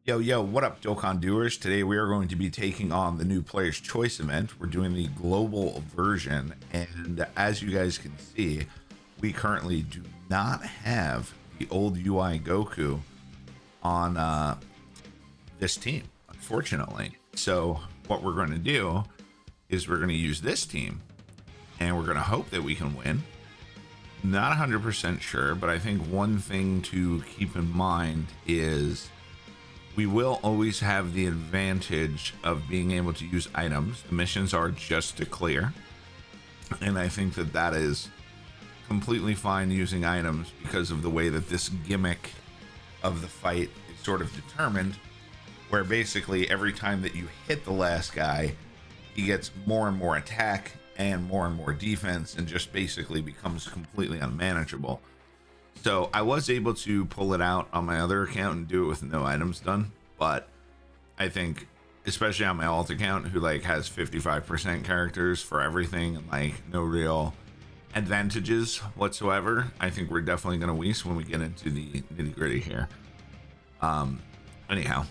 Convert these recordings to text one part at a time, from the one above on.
Yo, yo, what up, Dokkan Doers? Today we are going to be taking on the new Player's Choice event. We're doing the global version, and as you guys can see, we currently do not have the old UI Goku on this team, unfortunately. So what we're going to do is we're going to use this team, and we're going to hope that we can win. Not 100% sure, but I think one thing to keep in mind is we will always have the advantage of being able to use items. The missions are just to clear, and I think that that is completely fine using items because of the way that this gimmick of the fight is sort of determined, where basically every time that you hit the last guy, he gets more and more attack and more defense, and just basically becomes completely unmanageable. So I was able to pull it out on my other account and do it with no items done, but I think especially on my alt account, who like has 55% characters for everything and like no real advantages whatsoever, I think we're definitely gonna waste when we get into the nitty gritty here. Anyhow,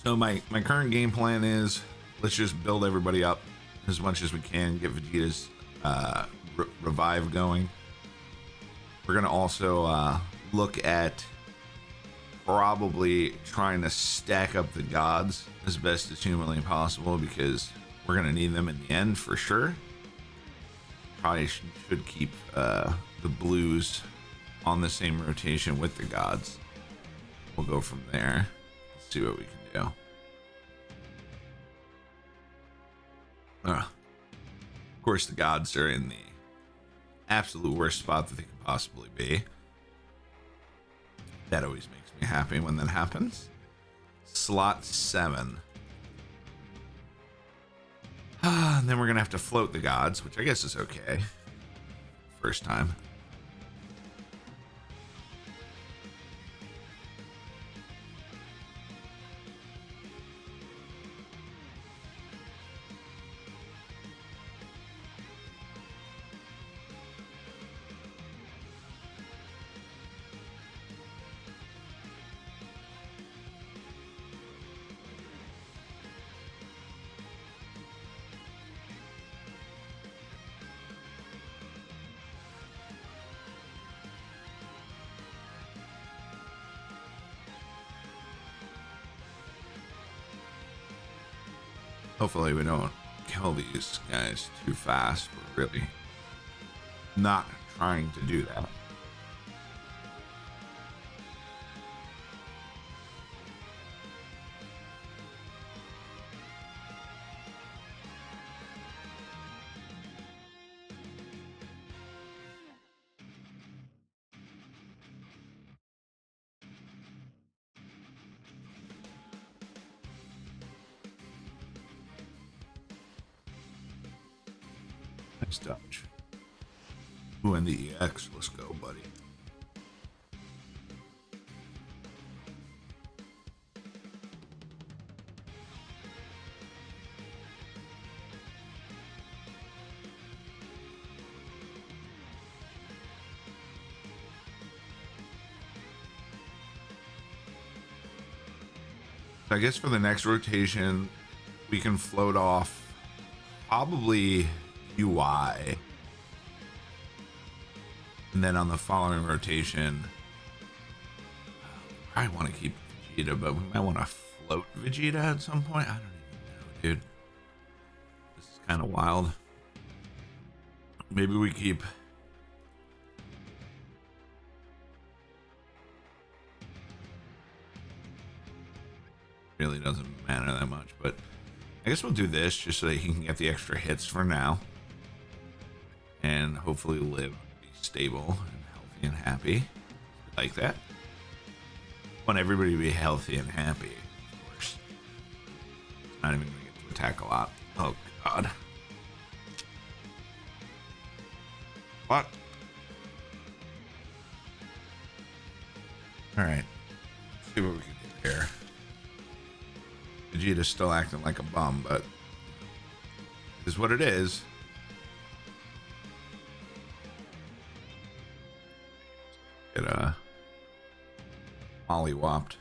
so my current game plan is let's just build everybody up as much as we can, get Vegeta's revive going. We're gonna also look at probably trying to stack up the gods as best as humanly possible, because we're gonna need them in the end for sure. Probably should keep the blues on the same rotation with the gods. We'll go from there. Let's see what we can do. Of course, the gods are in the absolute worst spot that they could possibly be. That always makes me happy when that happens. Slot 7. And then we're gonna have to float the gods, which I guess is okay. First time. Hopefully we don't kill these guys too fast. We're really not trying to do that. Nice dodge. Ooh, and the EX. Let's go, buddy. I guess for the next rotation, we can float off probably UI. And then on the following rotation, I want to keep Vegeta, but we might want to float Vegeta at some point. I don't even know, dude. This is kind of wild. Maybe we keep... Really doesn't matter that much, but I guess we'll do this just so that he can get the extra hits for now. And hopefully live, be stable and healthy and happy. Like that. Want everybody to be healthy and happy, of course. Not even gonna get to attack a lot. Oh god. What? Alright. Let's see what we can do here. Vegeta's still acting like a bum, but it is what it is. Get mollywopped.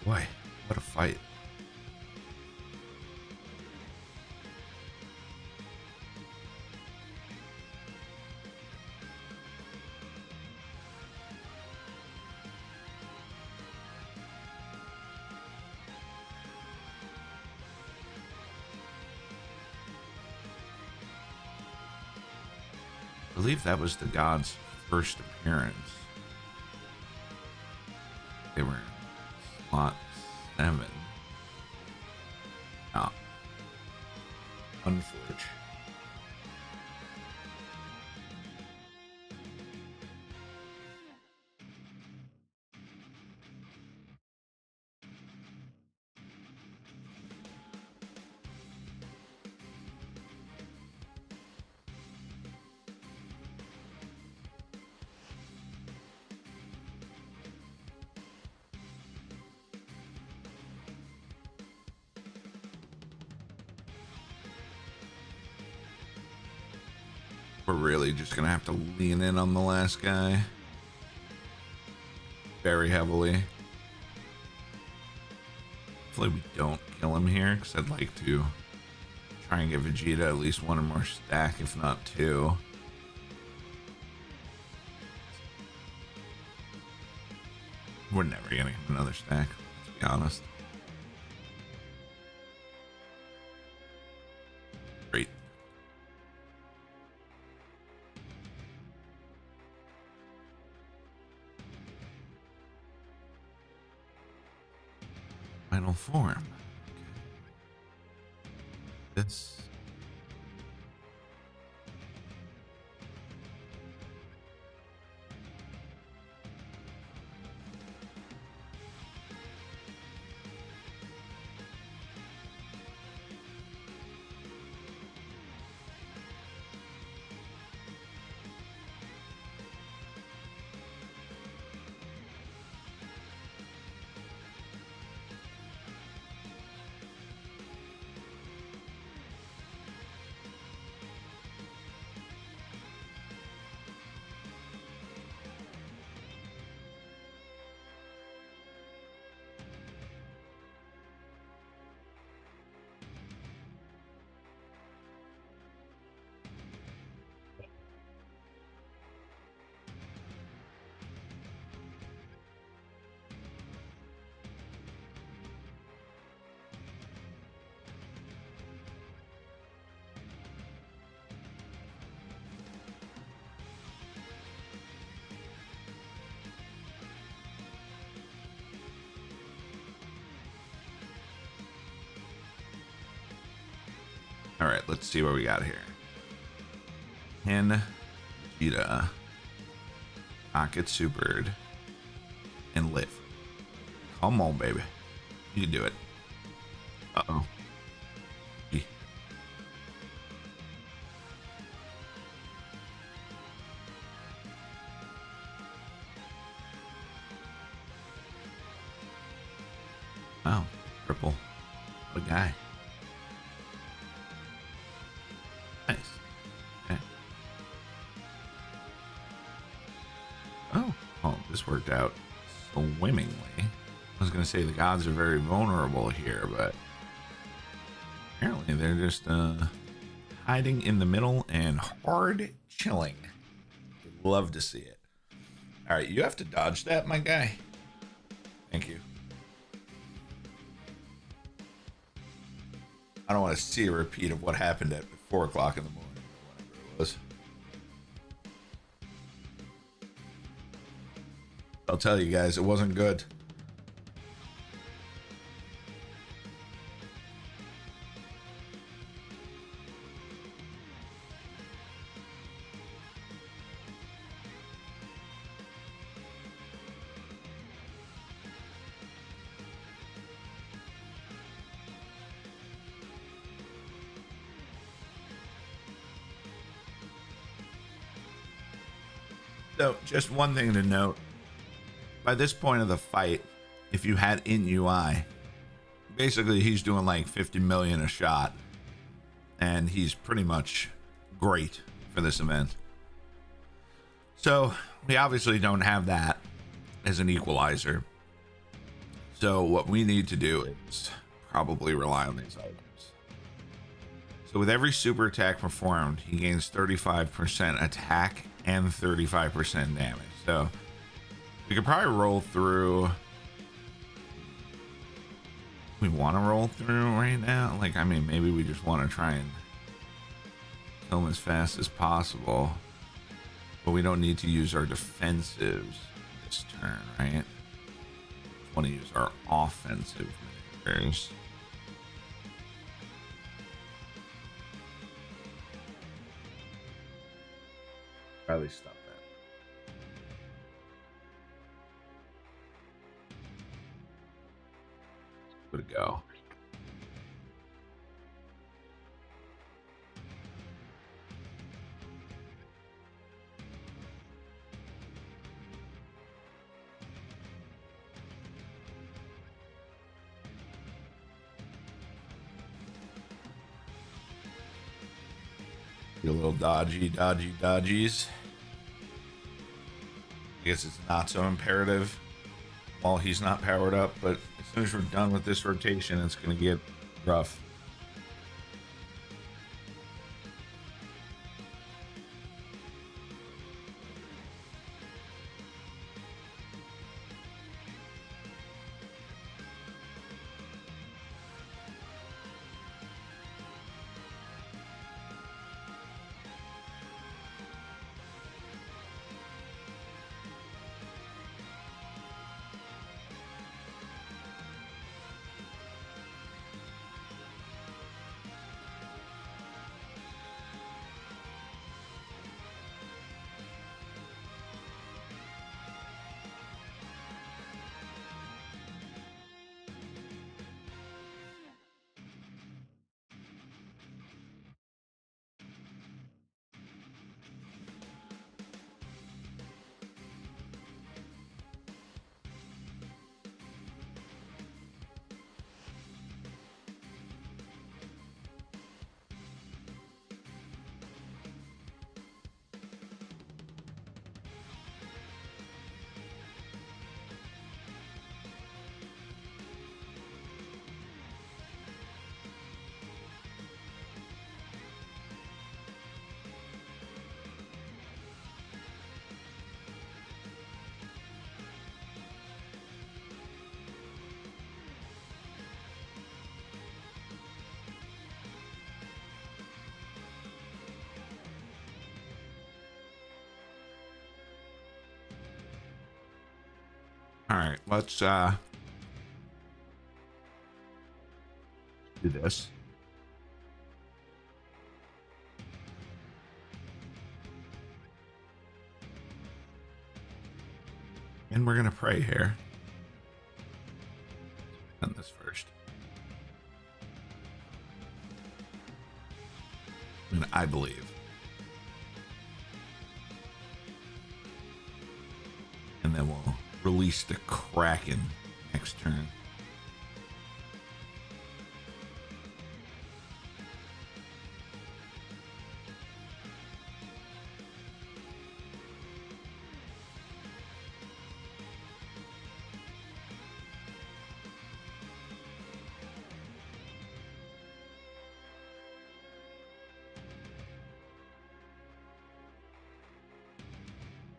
Boy, what a fight. I believe that was the God's first appearance. They were in slot 7. Oh. Unfortunate. We're really just gonna have to lean in on the last guy very heavily. Hopefully we don't kill him here, because I'd like to try and give Vegeta at least one or more stack, if not 2. We're never getting another stack, let's be honest. Great. Final form. Okay. This. All right, let's see what we got here. Can Vegeta not get supered and live? Come on, baby. You can do it. Uh-oh. Wow, triple. What a guy. Nice. Okay. Oh, this worked out swimmingly. I was gonna say the gods are very vulnerable here, but apparently they're just hiding in the middle and hard chilling. Love to see it. All right, you have to dodge that, my guy. Thank you. I don't want to see a repeat of what happened at 4 o'clock in the morning or whatever it was. I'll tell you guys, it wasn't good. So, just one thing to note. By this point of the fight, if you had in UI, basically he's doing like 50 million a shot. And he's pretty much great for this event. So, we obviously don't have that as an equalizer. So what we need to do is probably rely on these items. So with every super attack performed, he gains 35% attack and 35% damage. So we could probably roll through. We want to roll through right now. Like, I mean, maybe we just want to try and kill him as fast as possible. But we don't need to use our defensives this turn, right? We want to use our offensive maneuvers. Probably stop that. Good to go. A little dodgies. I guess it's not so imperative while he's not powered up, but as soon as we're done with this rotation, it's going to get rough. All right, let's do this. And we're gonna pray here. Done this first. And I believe. And then we'll release the Kraken next turn.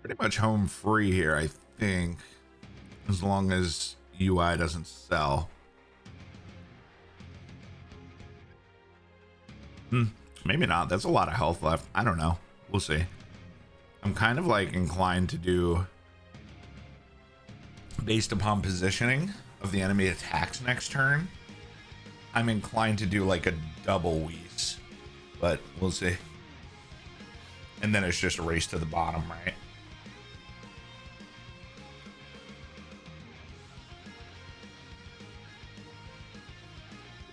Pretty much home free here, I think, as long as UI doesn't sell. Maybe not. That's a lot of health left. I don't know. We'll see. I'm kind of like inclined to do, based upon positioning of the enemy attacks next turn, I'm inclined to do like a double Whis, but we'll see. And then it's just a race to the bottom, right?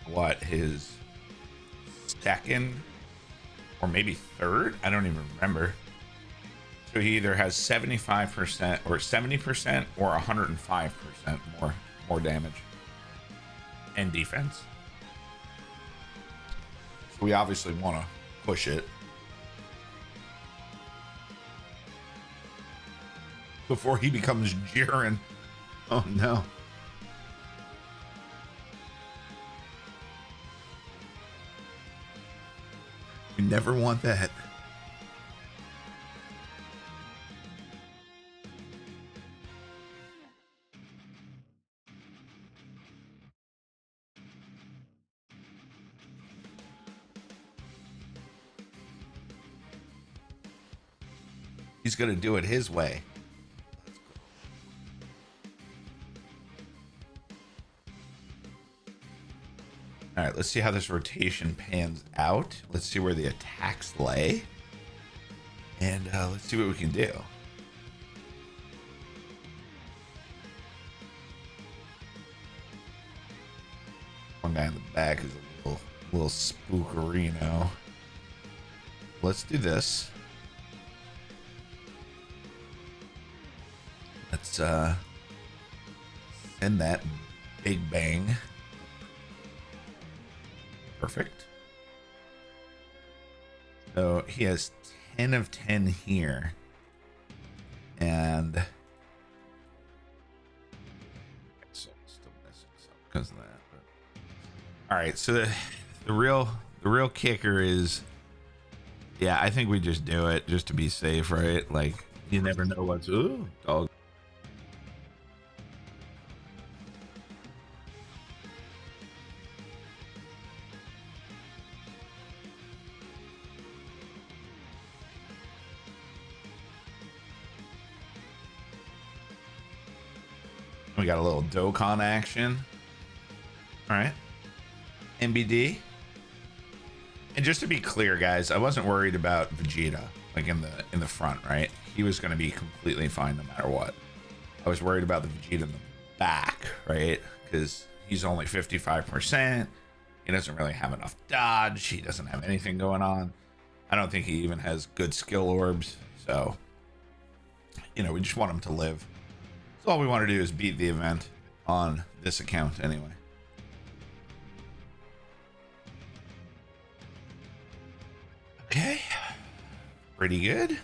What, his second or maybe third? I don't even remember. So he either has 75% or 70% or 105% more damage and defense. So we obviously want to push it before he becomes Jiren. Oh no. We never want that. He's going to do it his way. All right, let's see how this rotation pans out. Let's see where the attacks lay. And let's see what we can do. One guy in the back is a little spookerino. Let's do this. Let's send that big bang. Perfect. So he has 10 of 10 here. And so still missing some because of that. But... All right, so the real kicker is, yeah, I think we just do it just to be safe, right? Like, you never know what's dog. We got a little Dokkan action. All right. MBD. And just to be clear, guys, I wasn't worried about Vegeta, like in the front, right? He was going to be completely fine no matter what. I was worried about the Vegeta in the back, right? Because he's only 55%. He doesn't really have enough dodge. He doesn't have anything going on. I don't think he even has good skill orbs. So, you know, we just want him to live. So all we want to do is beat the event on this account anyway. Okay. Pretty good.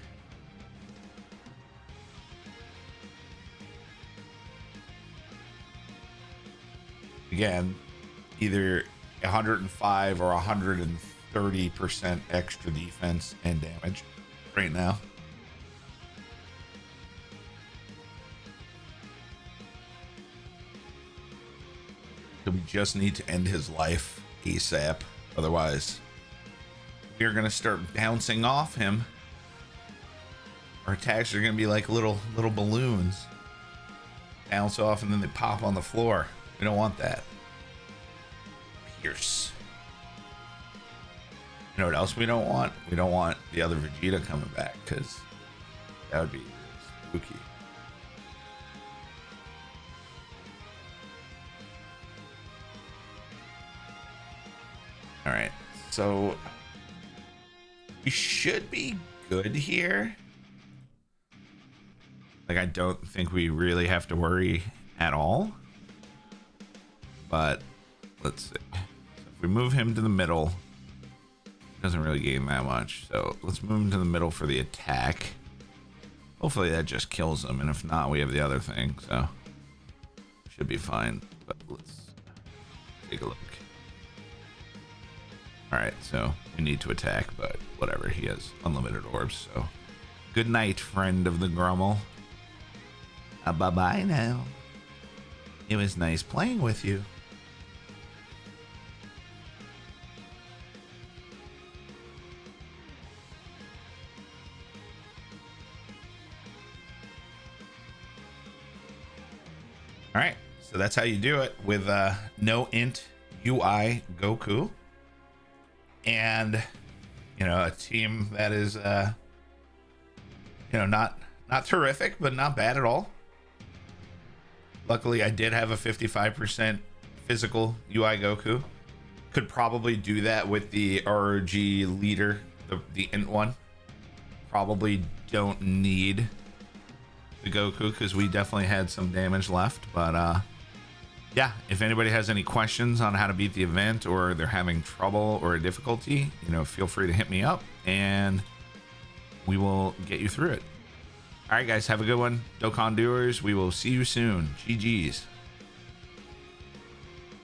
Again, either 105 or 130% extra defense and damage right now. So we just need to end his life ASAP. Otherwise, we're going to start bouncing off him. Our attacks are going to be like little balloons. Bounce off and then they pop on the floor. We don't want that. Pierce. You know what else we don't want? We don't want the other Vegeta coming back, because that would be spooky. All right, so we should be good here. Like, I don't think we really have to worry at all. But let's see. So if we move him to the middle, doesn't really gain that much. So let's move him to the middle for the attack. Hopefully that just kills him, and if not, we have the other thing, so should be fine. But let's take a look. All right, so we need to attack, but whatever. He has unlimited orbs, so good night, friend of the Grummel. Bye-bye now. It was nice playing with you. All right, so that's how you do it with no int UI Goku. And, you know, a team that is, you know, not terrific, but not bad at all. Luckily, I did have a 55% physical UI Goku. Could probably do that with the ROG leader, the int one. Probably don't need the Goku because we definitely had some damage left. But yeah, if anybody has any questions on how to beat the event, or they're having trouble or a difficulty, you know, feel free to hit me up and we will get you through it. All right, guys, have a good one. Dokkan doers, we will see you soon. GG's.